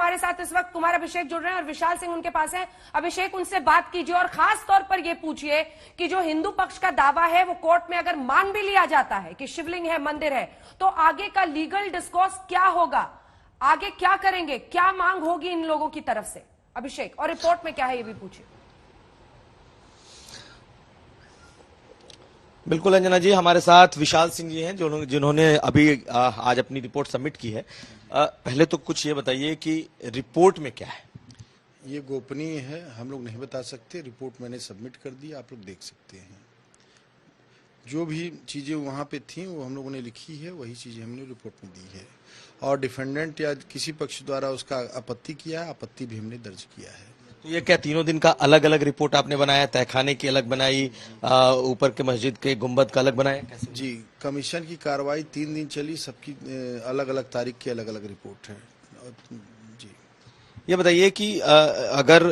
हमारे साथ इस वक्त कुमार अभिषेक जुड़ रहे हैं और विशाल सिंह उनके पास है। अभिषेक, उनसे बात कीजिए और खास तौर पर यह पूछिए कि जो हिंदू पक्ष का दावा है वो कोर्ट में अगर मान भी लिया जाता है कि शिवलिंग है, मंदिर है, तो आगे का लीगल डिस्कोर्स क्या होगा, आगे क्या करेंगे, क्या मांग होगी इन लोगों की तरफ से? अभिषेक, और रिपोर्ट में क्या है ये भी पूछिए। बिल्कुल अंजना जी, हमारे साथ विशाल सिंह जी हैं जिन्होंने अभी आज अपनी रिपोर्ट सबमिट की है। पहले तो कुछ ये बताइए कि रिपोर्ट में क्या है। ये गोपनीय है, हम लोग नहीं बता सकते। रिपोर्ट मैंने सबमिट कर दी, आप लोग देख सकते हैं। जो भी चीज़ें वहाँ पे थी वो हम लोगों ने लिखी है, वही चीज़ें हमने रिपोर्ट में दी है। और डिफेंडेंट या किसी पक्ष द्वारा उसका आपत्ति किया है, आपत्ति भी हमने दर्ज किया है। तो ये क्या तीनों दिन का अलग अलग रिपोर्ट आपने बनाया? तहखाने की अलग बनाई, ऊपर के मस्जिद के गुंबद का अलग बनाया, कैसे? जी, कमीशन की कार्रवाई 3 दिन चली, सबकी अलग अलग तारीख की अलग अलग रिपोर्ट है। जी, ये बताइए कि अगर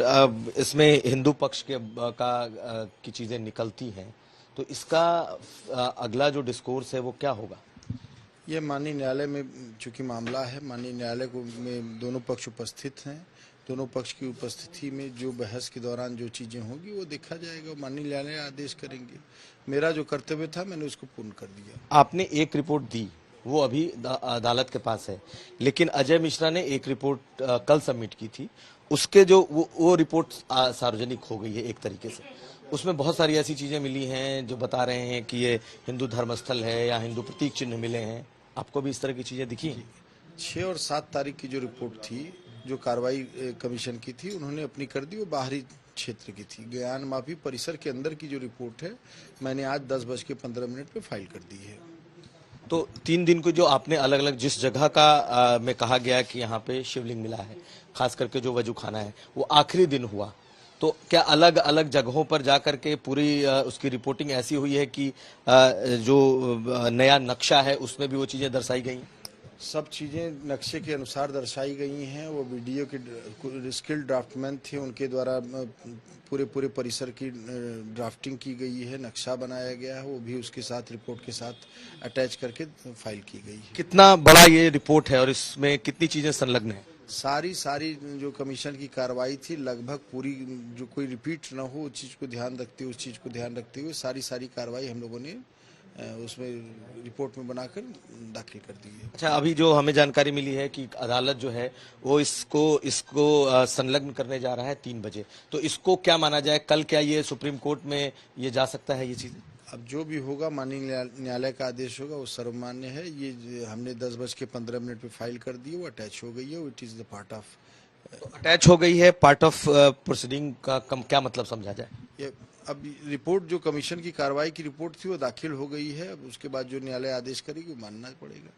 इसमें हिंदू पक्ष की चीजें निकलती हैं तो इसका अगला जो डिस्कोर्स है वो क्या होगा? ये माननीय न्यायालय में चूंकि मामला है, माननीय न्यायालय में दोनों पक्ष उपस्थित हैं। दोनों पक्ष की उपस्थिति में जो बहस के दौरान जो चीज़ें होगी वो देखा जाएगा, माननीय न्यायालय आदेश करेंगे। मेरा जो कर्तव्य था मैंने उसको पूर्ण कर दिया। आपने एक रिपोर्ट दी, वो अभी अदालत के पास है, लेकिन अजय मिश्रा ने एक रिपोर्ट कल सबमिट की थी। उसके जो वो रिपोर्ट सार्वजनिक हो गई है एक तरीके से। उसमें बहुत सारी ऐसी चीजें मिली हैं जो बता रहे हैं कि ये हिंदू धर्मस्थल है या हिंदू प्रतीक चिन्ह मिले हैं। आपको भी इस तरह की चीजें दिखी? 6 और 7 तारीख की जो रिपोर्ट थी, जो कार्रवाई कमीशन की थी, उन्होंने अपनी कर दी। वो बाहरी क्षेत्र की थी। ज्ञान माफी परिसर के अंदर की जो रिपोर्ट है मैंने आज 10:15 पे फाइल कर दी है। तो 3 दिन को जो आपने अलग अलग जिस जगह का में कहा गया कि यहाँ पे शिवलिंग मिला है, खास करके जो वजू खाना है, वो आखिरी दिन हुआ, तो क्या अलग अलग जगहों पर जाकर के पूरी उसकी रिपोर्टिंग ऐसी हुई है कि जो नया नक्शा है उसमें भी वो चीजें दर्शाई गई? सब चीज़ें नक्शे के अनुसार दर्शाई गई हैं। वो वीडियो के स्किल ड्राफ्टमैन थे, उनके द्वारा पूरे परिसर की ड्राफ्टिंग की गई है, नक्शा बनाया गया है, वो भी उसके साथ रिपोर्ट के साथ अटैच करके फाइल की गई है। कितना बड़ा ये रिपोर्ट है और इसमें कितनी चीजें संलग्न है? सारी जो कमीशन की कार्रवाई थी लगभग पूरी, जो कोई रिपीट ना हो उस चीज़ को ध्यान रखते हुए सारी कार्रवाई हम लोगों ने उसमें रिपोर्ट में बनाकर दाखिल कर दी है। अच्छा, अभी जो हमें जानकारी मिली है कि अदालत जो है वो इसको संलग्न करने जा रहा है 3 बजे, तो इसको क्या माना जाए? कल क्या ये सुप्रीम कोर्ट में ये जा सकता है ये चीजें? अब जो भी होगा, माननीय न्यायालय का आदेश होगा, वो सर्वमान्य है। ये हमने 10:15 पे फाइल कर दी है, वो अटैच हो गई है। It is the part of attach हो गई है, पार्ट ऑफ प्रोसीडिंग का क्या मतलब समझा जाए? ये अब रिपोर्ट जो कमीशन की कार्रवाई की रिपोर्ट थी वो दाखिल हो गई है। अब उसके बाद जो न्यायालय आदेश करेगी वो मानना पड़ेगा।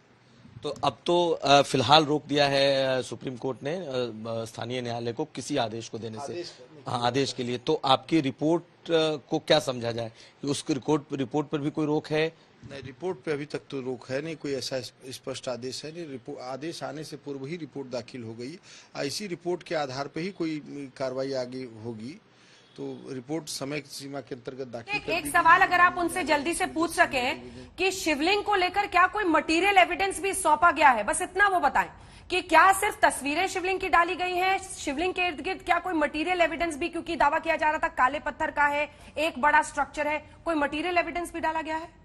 तो अब तो फिलहाल रोक दिया है सुप्रीम कोर्ट ने स्थानीय न्यायालय को किसी आदेश को देने से, हाँ, आदेश के लिए। तो आपकी रिपोर्ट को क्या समझा जाए? उसकी रिपोर्ट पर भी कोई रोक है? नहीं, रिपोर्ट पे अभी तक तो रोक है नहीं, कोई ऐसा स्पष्ट आदेश है नहीं। आदेश आने से पूर्व ही रिपोर्ट दाखिल हो गई। इसी रिपोर्ट के आधार पे ही कोई कार्रवाई आगे होगी। तो रिपोर्ट समय सीमा के अंतर्गत दाखिल एक सवाल अगर आप उनसे जल्दी से पूछ सकें कि शिवलिंग को लेकर क्या कोई मटेरियल एविडेंस भी सौंपा गया है, बस इतना वो बताएं कि क्या सिर्फ तस्वीरें शिवलिंग की डाली गई हैं, शिवलिंग के इर्द गिर्द क्या कोई मटेरियल एविडेंस भी, क्योंकि दावा किया जा रहा था काले पत्थर का है, एक बड़ा स्ट्रक्चर है, कोई मटेरियल एविडेंस भी डाला गया है?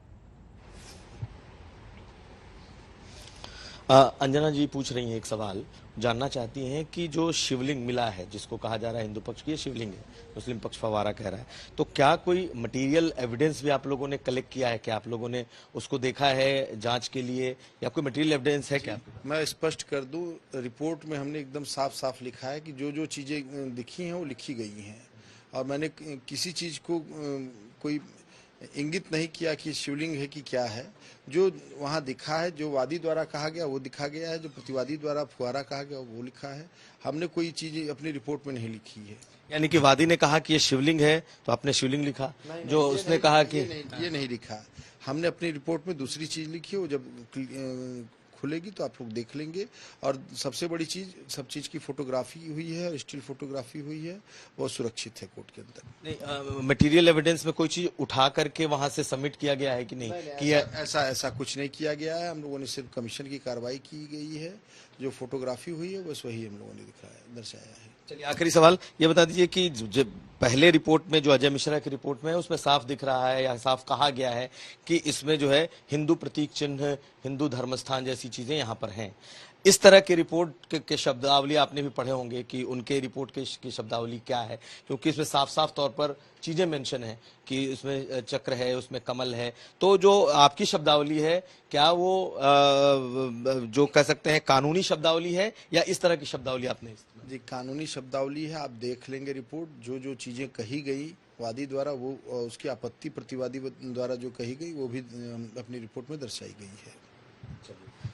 अंजना जी पूछ रही हैं एक सवाल, जानना चाहती हैं कि जो शिवलिंग मिला है, जिसको कहा जा रहा है हिंदू पक्ष की ये शिवलिंग है, मुस्लिम पक्ष फवारा कह रहा है, तो क्या कोई मटेरियल एविडेंस भी आप लोगों ने कलेक्ट किया है? क्या आप लोगों ने उसको देखा है जांच के लिए, या कोई मटेरियल एविडेंस है क्या? मैं स्पष्ट कर दूं, रिपोर्ट में हमने एकदम साफ लिखा है कि जो चीजें दिखी हैं वो लिखी गई हैं, और मैंने किसी चीज को कोई इंगित नहीं किया कि शिवलिंग है कि क्या है। जो वहाँ दिखा है, जो वादी द्वारा कहा गया वो दिखा गया है, जो प्रतिवादी द्वारा फुहारा कहा गया वो लिखा है। हमने कोई चीज अपनी रिपोर्ट में नहीं लिखी है। यानी कि वादी ने कहा कि ये शिवलिंग है तो आपने शिवलिंग लिखा, जो उसने कहा कि ये नहीं लिखा। हमने अपनी रिपोर्ट में दूसरी चीज लिखी है। वो जब खुलेगी तो आप लोग देख लेंगे। और सबसे बड़ी चीज, सब चीज की फोटोग्राफी हुई है, स्टिल फोटोग्राफी हुई है, वो सुरक्षित है कोर्ट के अंदर। नहीं, मटेरियल एविडेंस में कोई चीज उठा करके वहां से सबमिट किया गया है कि नहीं? ऐसा कुछ नहीं किया गया है। हम लोगों ने सिर्फ कमीशन की कार्रवाई की गई है, जो फोटोग्राफी हुई है बस वही हम लोगों ने दर्शाया है। चलिए, आखिरी सवाल ये बता दीजिए कि जो पहले रिपोर्ट में, जो अजय मिश्रा की रिपोर्ट में है, उसमें साफ दिख रहा है या साफ कहा गया है कि इसमें जो है हिंदू प्रतीक चिन्ह, हिंदू धर्मस्थान जैसी चीजें यहाँ पर हैं। इस तरह के रिपोर्ट के शब्दावली आपने भी पढ़े होंगे कि उनके रिपोर्ट की शब्दावली क्या है, क्योंकि इसमें साफ साफ तौर पर चीजें मेंशन है कि इसमें चक्र है, उसमें कमल है। तो जो आपकी शब्दावली है, क्या वो जो कह सकते हैं कानूनी शब्दावली है या इस तरह की शब्दावली आपने? जी, कानूनी शब्दावली है। आप देख लेंगे रिपोर्ट, जो चीजें कही गई वादी द्वारा, वो उसकी आपत्ति प्रतिवादी द्वारा जो कही गई वो भी अपनी रिपोर्ट में दर्शाई गई है।